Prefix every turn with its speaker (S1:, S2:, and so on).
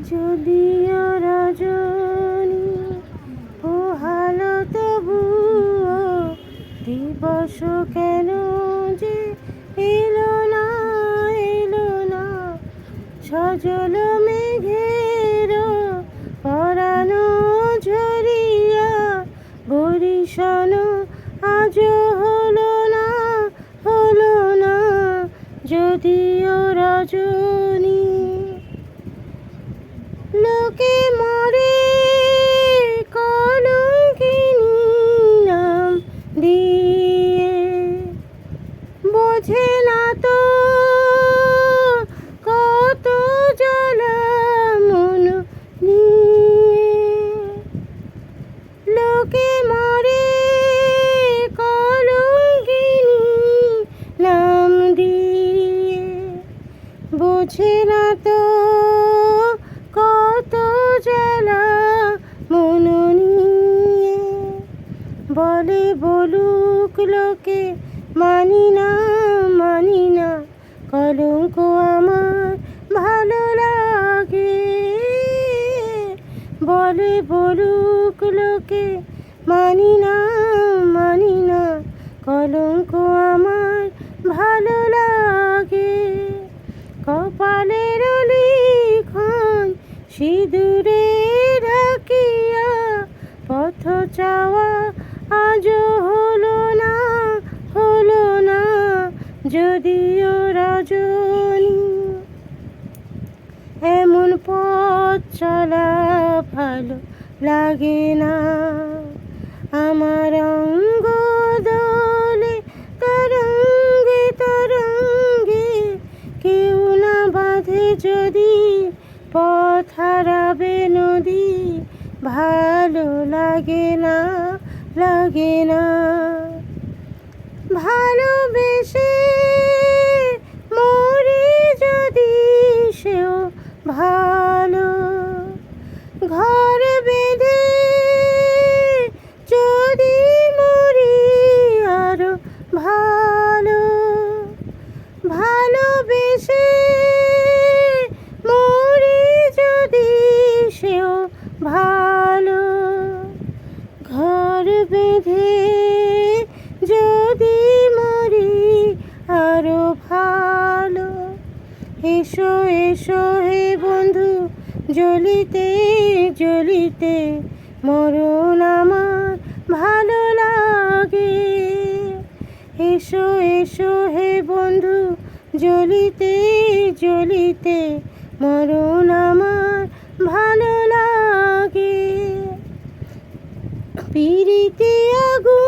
S1: যদিও রজনী পোহালো তবুও দিবস কেন যে এলো না এলো না। সজল মেঘের পরানো ঝরিয়া বরিশান আজও হলো না হলো না। যদিও রজনী লোকে মরে কলঙ্কিনী নাম দিয়ে, বোঝে না তো কত জ্বালা মন নিয়ে। লোকে মরে কলঙ্কিনী নাম দিয়ে, বোঝে না তো কত জ্বালা মন নিয়ে। বলে বলুক লোকে মানি না মানি না, কলঙ্ক আমার ভালো লাগে। বলে বলুক লোকে মানি না মানি না, কলঙ্ক আমার ভালো লাগে। কপালের লিখন সিঁদুরে ঢাকিয়া পথ চাওয়া আজও হলো না হলো না। যদিও রজনী এমন পথ চলা ভালো লাগে না। আমার অঙ্গ দোলে তরঙ্গে তরঙ্গে, কেউ না বাঁধে যদি পথ হারাবে নদী। ভালো লাগে না লাগে না। ভালোবেসে মরি যদি সেও ভালো, ঘর বেঁধে যদি মরি আরো ভালো। ভালোবেসে মরি যদি সেও ভালো, ঘর বেঁধে যদি মরি আরো ভালো। এসো এসো হে বন্ধু জ্বলিতে জ্বলিতে, মরণ আমার ভালো লাগে। এসো এসো হে বন্ধু জ্বলিতে জ্বলিতে, মরণ আমার ভালো লাগে। পিরিতি আগুন